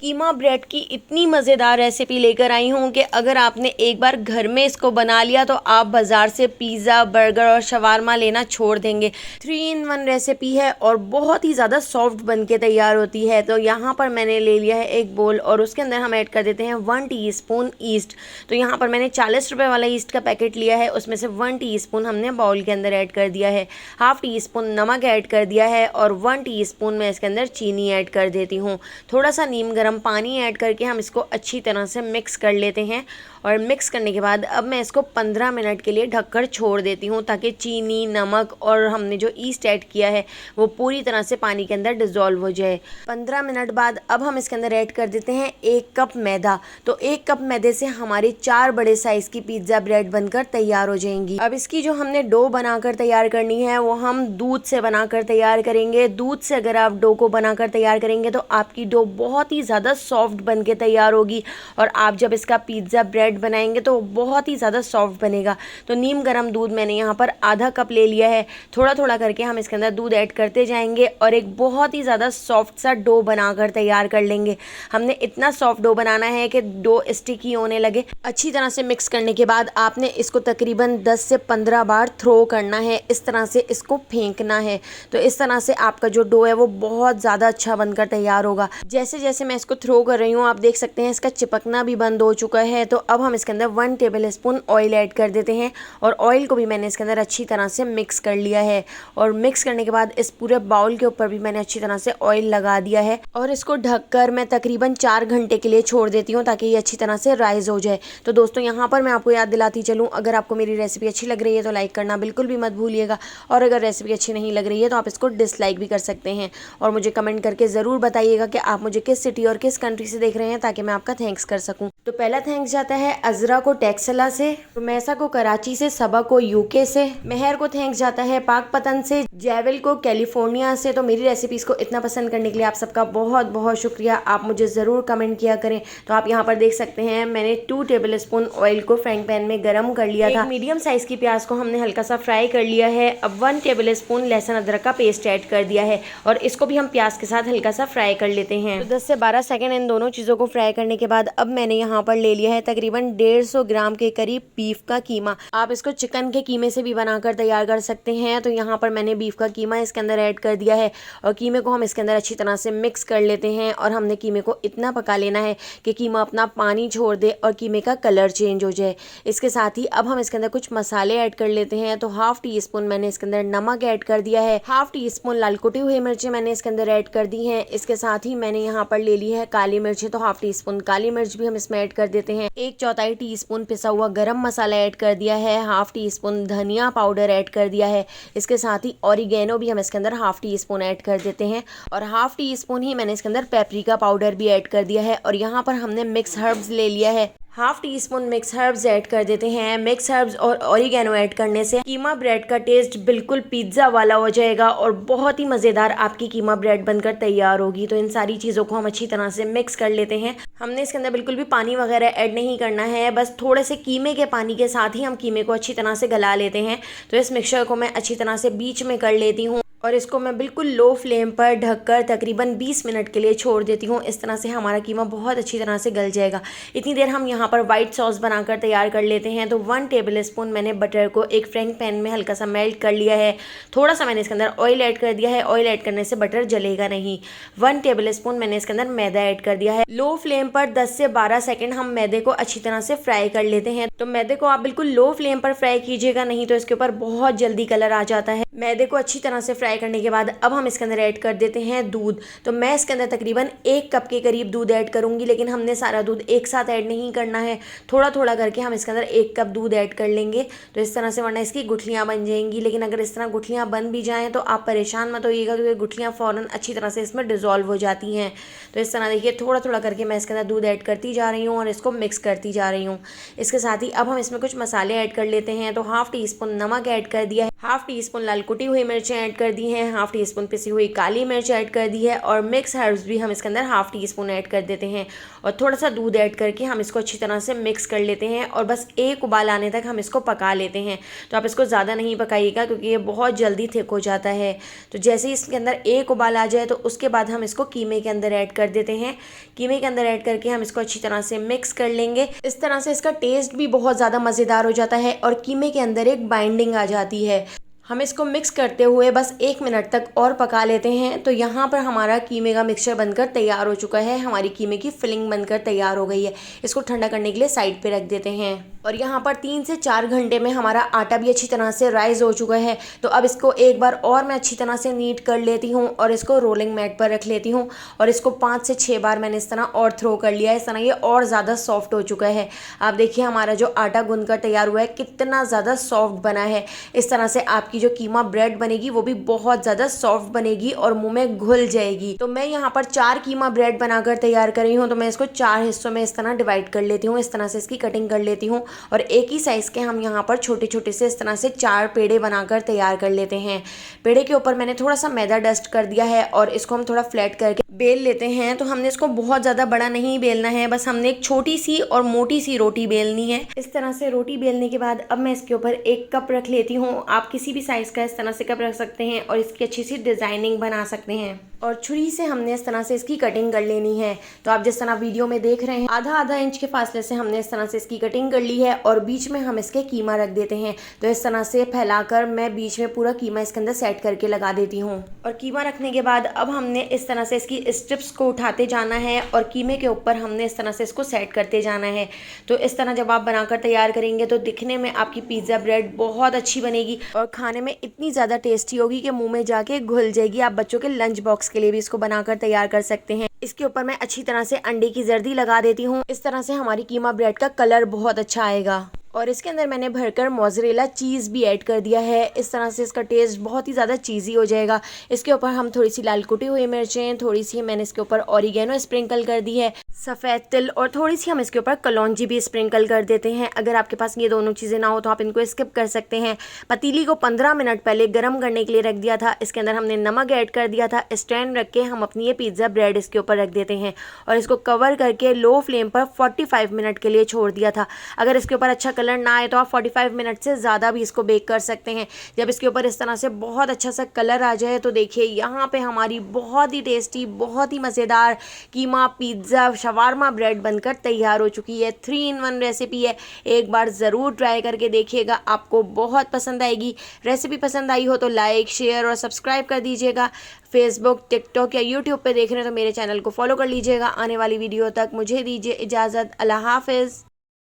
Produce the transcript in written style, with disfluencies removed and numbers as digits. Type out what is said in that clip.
कीमा bread की इतनी मज़ेदार रेसिपी लेकर आई हूँ कि अगर आपने एक बार घर में इसको बना लिया तो आप बाज़ार से पिज़्ज़ा, बर्गर और शवारमा लेना छोड़ देंगे। 3 in 1 रेसिपी है और बहुत ही ज़्यादा सॉफ्ट बन के तैयार होती है। तो यहाँ पर मैंने ले लिया है एक बोल और उसके अंदर हम ऐड कर देते हैं 1 टीस्पून ईस्ट। तो यहाँ पर मैंने 40 रुपये वाला ईस्ट का पैकेट लिया है, उसमें से 1 टीस्पून हमने बाउल के अंदर ऐड कर दिया है। हाफ़ टीस्पून नमक ऐड कर दिया है और 1 टीस्पून मैं इसके अंदर चीनी ऐड कर देती हूँ। थोड़ा सा नीम गर्म पानी ऐड करके हम इसको अच्छी तरह से मिक्स कर लेते हैं और मिक्स करने के बाद अब मैं इसको 15 मिनट के लिए ढककर छोड़ देती हूँ ताकि चीनी, नमक और हमने जो ईस्ट ऐड किया है वो पूरी तरह से पानी के अंदर डिज़ोल्व हो जाए। 15 मिनट बाद अब हम इसके अंदर ऐड कर देते हैं 1 कप मैदा। तो 1 कप मैदे से हमारी 4 बड़े साइज़ की पिज़्ज़ा ब्रेड बनकर तैयार हो जाएंगी। अब इसकी जो हमने डो बनाकर तैयार करनी है वो हम दूध से बनाकर तैयार करेंगे। दूध से अगर आप डो को बनाकर तैयार करेंगे तो आपकी डो बहुत ही ज़्यादा सॉफ्ट बन के तैयार होगी और आप जब इसका पिज़्ज़ा ब्रेड बनाएंगे तो बहुत ही ज़्यादा सॉफ्ट बनेगा। तो नीम गर्म दूध मैंने यहाँ पर आधा कप ले लिया है। थोड़ा थोड़ा करके हम इसके अंदर दूध ऐड करते जाएंगे और एक बहुत ही ज़्यादा सॉफ्ट सा डो बनाकर तैयार कर लेंगे। हमने इतना सॉफ्ट डो बनाना है कि डो स्टिकी होने लगे। अच्छी तरह से मिक्स करने के बाद आपने इसको तकरीबन 10 से 15 बार थ्रो करना है, इस तरह से इसको फेंकना है। तो इस तरह से आपका जो डो है वो बहुत ज़्यादा अच्छा बनकर तैयार होगा। जैसे जैसे मैं इसको थ्रो कर रही हूँ आप देख सकते हैं इसका चिपकना भी बंद हो चुका है। तो अब हम इसके अंदर 1 टेबल स्पून ऑयल ऐड कर देते हैं और ऑयल को भी मैंने इसके अंदर अच्छी तरह से मिक्स कर लिया है। और मिक्स करने के बाद इस पूरे बाउल के ऊपर भी मैंने अच्छी तरह से ऑयल लगा दिया है और इसको ढककर मैं तकरीबन 4 घंटे के लिए छोड़ देती हूँ ताकि ये अच्छी तरह से राइज हो जाए। तो दोस्तों यहाँ पर मैं आपको याद दिलाती चलूँ, अगर आपको मेरी रेसिपी अच्छी लग रही है तो लाइक करना बिल्कुल भी मत भूलिएगा और अगर रेसिपी अच्छी नहीं लग रही है तो आप इसको डिसलाइक भी कर सकते हैं। और मुझे कमेंट करके ज़रूर बताइएगा कि आप मुझे किस सिटी और किस कंट्री से देख रहे हैं ताकि मैं आपका थैंक्स कर सकूं। तो पहला थैंक्स जाता है अजरा को टेक्सला से, रुमैसा को कराची से, सबा को यूके से, मेहर को थैंक्स जाता है पाकपतन से, जैविल को कैलिफोर्निया से। तो मेरी रेसिपीज़ को इतना पसंद करने के लिए आप सबका बहुत बहुत शुक्रिया। आप मुझे ज़रूर कमेंट किया करें। तो आप यहाँ पर देख सकते हैं मैंने 2 टेबल स्पून ऑयल को फ्राइंग पैन में गर्म कर लिया था। मीडियम साइज़ की प्याज को हमने हल्का सा फ्राई कर लिया है। अब 1 टेबल स्पून लहसुन अदरक का पेस्ट ऐड कर दिया है और इसको भी हम प्याज के साथ हल्का सा फ्राई कर लेते हैं। तो 10 से 12 सेकंड इन दोनों चीज़ों को फ्राई करने के बाद अब मैंने यहाँ पर ले लिया है तकरीबन 150 ग्राम के करीब बीफ का कीमा। आप इसको चिकन के कीमे से भी बनाकर तैयार कर सकते हैं। तो यहाँ पर मैंने बीफ का कीमा इसके अंदर ऐड कर दिया है और कीमे को हम इसके अंदर अच्छी तरह से मिक्स कर लेते हैं और हमने कीमे को इतना पका लेना है कि कीमा अपना पानी छोड़ दे और कीमे का कलर चेंज हो जाए। इसके साथ ही अब हम इसके अंदर कुछ मसाले ऐड कर लेते हैं। तो हाफ़ टीस्पून मैंने इसके अंदर नमक ऐड कर दिया है, हाफ़ टीस्पून लाल कुटी हुई मिर्चें मैंने इसके अंदर ऐड कर दी हैं। इसके साथ ही मैंने यहाँ पर ले ली है काली मिर्च, तो हाफ़ टीस्पून काली मिर्च भी हम इसमें ऐड कर देते हैं। 1/4 टीस्पून पिसा हुआ गरम मसाला ऐड कर दिया है, हाफ़ टीस्पून धनिया पाउडर ऐड कर दिया है। इसके साथ ही ऑरिगेनो भी हम इसके अंदर हाफ़ टीस्पून ऐड कर देते हैं और हाफ़ टीस्पून ही मैंने इसके अंदर पेपरिका पाउडर भी ऐड कर दिया है। और यहाँ पर हमने मिक्स हर्ब्स ले लिया है, half teaspoon mix herbs add कर देते हैं। मिक्स हर्ब्स और ऑरिगेनो ऐड करने से कीमा ब्रेड का टेस्ट बिल्कुल पिज़्ज़ा वाला हो जाएगा और बहुत ही मज़ेदार आपकी कीमा ब्रेड बनकर तैयार होगी। तो इन सारी चीज़ों को हम अच्छी तरह से मिक्स कर लेते हैं। हमने इसके अंदर बिल्कुल भी पानी वगैरह ऐड नहीं करना है, बस थोड़े से कीमे के पानी के साथ ही हम कीमे को अच्छी तरह से गला लेते हैं। तो इस मिक्सचर को मैं अच्छी तरह से बीच में कर लेती हूँ और इसको मैं बिल्कुल लो फ्लेम पर ढककर तकरीबन 20 मिनट के लिए छोड़ देती हूँ। इस तरह से हमारा कीमा बहुत अच्छी तरह से गल जाएगा। इतनी देर हम यहाँ पर वाइट सॉस बनाकर तैयार कर लेते हैं। तो 1 टेबल स्पून मैंने बटर को एक फ्राइंग पैन में हल्का सा मेल्ट कर लिया है। थोड़ा सा मैंने इसके अंदर ऑयल ऐड कर दिया है, ऑयल ऐड करने से बटर जलेगा नहीं। 1 टेबल स्पून मैंने इसके अंदर मैदा ऐड कर दिया है। लो फ्लेम पर 10 से 12 सेकेंड हम मैदे को अच्छी तरह से फ्राई कर लेते हैं। तो मैदे को आप बिल्कुल लो फ्लेम पर फ्राई कीजिएगा, नहीं तो इसके ऊपर बहुत जल्दी कलर आ जाता है। मैदे को अच्छी तरह से फ्राई करने के बाद अब हम इसके अंदर ऐड कर देते हैं दूध। तो मैं इसके अंदर तकरीबन 1 कप के करीब दूध ऐड करूंगी, लेकिन हमने सारा दूध एक साथ ऐड नहीं करना है, थोड़ा थोड़ा करके हम इसके अंदर 1 कप दूध ऐड कर लेंगे। तो इस तरह से, वरना इसकी गुठलियाँ बन जाएंगी। लेकिन अगर इस तरह गुठलियाँ बन भी जाएँ तो आप परेशान मत होइएगा क्योंकि गुठलियाँ फ़ौरन अच्छी तरह से इसमें डिज़ोल्व हो जाती हैं। तो इस तरह देखिए थोड़ा थोड़ा करके मैं इसके अंदर दूध ऐड करती जा रही हूँ और इसको मिक्स करती जा रही हूँ। इसके साथ ही अब हम इसमें कुछ मसाले ऐड कर लेते हैं। तो हाफ़ टीस्पून नमक ऐड कर दिया है, हाफ टी स्पून लाल कुटी हुई मिर्चें ऐड कर दी हैं, हाफ टी स्पून पिसी हुई काली मिर्च ऐड कर दी है और मिक्स हर्ब्स भी हम इसके अंदर हाफ टी स्पून ऐड कर देते हैं और थोड़ा सा दूध ऐड करके हम इसको अच्छी तरह से मिक्स कर लेते हैं और बस एक उबाल आने तक हम इसको पका लेते हैं। तो आप इसको ज़्यादा नहीं पकाइएगा क्योंकि ये बहुत जल्दी थिक हो जाता है। तो जैसे ही इसके अंदर एक उबाल आ जाए तो उसके बाद हम इसको कीमे के अंदर ऐड कर देते हैं। कीमे के अंदर ऐड करके हम इसको अच्छी तरह से मिक्स कर लेंगे। इस तरह से इसका टेस्ट भी बहुत ज़्यादा मज़ेदार हो जाता है और कीमे के अंदर एक बाइंडिंग आ जाती है। हम इसको मिक्स करते हुए बस 1 मिनट तक और पका लेते हैं। तो यहाँ पर हमारा कीमे का मिक्सचर बनकर तैयार हो चुका है, हमारी कीमे की फिलिंग बनकर तैयार हो गई है। इसको ठंडा करने के लिए साइड पे रख देते हैं और यहाँ पर 3 से 4 घंटे में हमारा आटा भी अच्छी तरह से राइज हो चुका है। तो अब इसको एक बार और मैं अच्छी तरह से नीट कर लेती हूँ और इसको रोलिंग मैट पर रख लेती हूँ और इसको 5 से 6 बार मैंने इस तरह और थ्रो कर लिया है। इस तरह ये और ज़्यादा सॉफ्ट हो चुका है। आप देखिए हमारा जो आटा गूंद कर तैयार हुआ है कितना ज़्यादा सॉफ्ट बना है। इस तरह से आपकी जो कीमा ब्रेड बनेगी वो भी बहुत ज़्यादा सॉफ्ट बनेगी और मुंह में घुल जाएगी। तो मैं यहाँ पर 4 कीमा ब्रेड बनाकर तैयार कर रही हूँ। तो मैं इसको 4 हिस्सों में इस तरह डिवाइड कर लेती हूँ, इस तरह से इसकी कटिंग कर लेती हूँ और एक ही साइज़ के हम यहाँ पर छोटे छोटे से इस तरह से 4 पेड़े बनाकर तैयार कर लेते हैं। पेड़े के ऊपर मैंने थोड़ा सा मैदा डस्ट कर दिया है और इसको हम थोड़ा फ्लैट करके बेल लेते हैं। तो हमने इसको बहुत ज़्यादा बड़ा नहीं बेलना है, बस हमने एक छोटी सी और मोटी सी रोटी बेलनी है। इस तरह से रोटी बेलने के बाद अब मैं इसके ऊपर एक कप रख लेती हूँ। आप किसी भी साइज़ का इस तरह से कप रख सकते हैं और इसकी अच्छी सी डिज़ाइनिंग बना सकते हैं और छुरी से हमने इस तरह से इसकी कटिंग कर लेनी है। तो आप जिस तरह वीडियो में देख रहे हैं आधा इंच के फासले से हमने इस तरह से इसकी कटिंग कर ली है और बीच में हम इसके कीमा रख देते हैं। तो इस तरह से फैलाकर मैं बीच में पूरा कीमा इसके अंदर सेट करके लगा देती हूँ और कीमा रखने के बाद अब हमने इस तरह से इसकी स्ट्रिप्स को उठाते जाना है और कीमे के ऊपर हमने इस तरह से इसको सेट करते जाना है। तो इस तरह जब आप बनाकर तैयार करेंगे तो दिखने में आपकी पिज़्ज़ा ब्रेड बहुत अच्छी बनेगी और खाने में इतनी ज़्यादा टेस्टी होगी कि मुंह में जाके घुल जाएगी। आप बच्चों के लंच बॉक्स के लिए भी इसको बनाकर तैयार कर सकते हैं। इसके ऊपर मैं अच्छी तरह से अंडे की जर्दी लगा देती हूँ। इस तरह से हमारी कीमा ब्रेड का कलर बहुत अच्छा आएगा और इसके अंदर मैंने भरकर मोज़रेला चीज़ भी ऐड कर दिया है। इस तरह से इसका टेस्ट बहुत ही ज़्यादा चीज़ी हो जाएगा। इसके ऊपर हम थोड़ी सी लाल कुटी हुई मिर्चें, थोड़ी सी मैंने इसके ऊपर ऑरिगेनो स्प्रिंकल कर दी है, सफ़ेद तिल और थोड़ी सी हम इसके ऊपर कलौंजी भी स्प्रिंकल कर देते हैं। अगर आपके पास ये दोनों चीज़ें ना हो तो आप इनको स्किप कर सकते हैं। पतीली को 15 मिनट पहले गर्म करने के लिए रख दिया था। इसके अंदर हमने नमक ऐड कर दिया था। स्टैंड रख के हम अपनी ये पिज़्ज़ा ब्रेड इसके ऊपर रख देते हैं और इसको कवर करके लो फ्लेम पर 45 मिनट के लिए छोड़ दिया था। अगर इसके ऊपर अच्छा कलर ना आए तो आप 45 मिनट से ज़्यादा भी इसको बेक कर सकते हैं। जब इसके ऊपर इस तरह से बहुत अच्छा सा कलर आ जाए तो देखिए यहाँ पे हमारी बहुत ही टेस्टी, बहुत ही मज़ेदार कीमा पिज़्ज़ा शवारमा ब्रेड बनकर तैयार हो चुकी है। 3 in 1 रेसिपी है, एक बार ज़रूर ट्राई करके देखिएगा, आपको बहुत पसंद आएगी। रेसिपी पसंद आई हो तो लाइक, शेयर और सब्सक्राइब कर दीजिएगा। फेसबुक, टिकटॉक या यूट्यूब पे देख रहे हैं तो मेरे चैनल को फॉलो कर लीजिएगा। आने वाली वीडियो तक मुझे दीजिए इजाज़त। अल्लाह हाफ़िज़।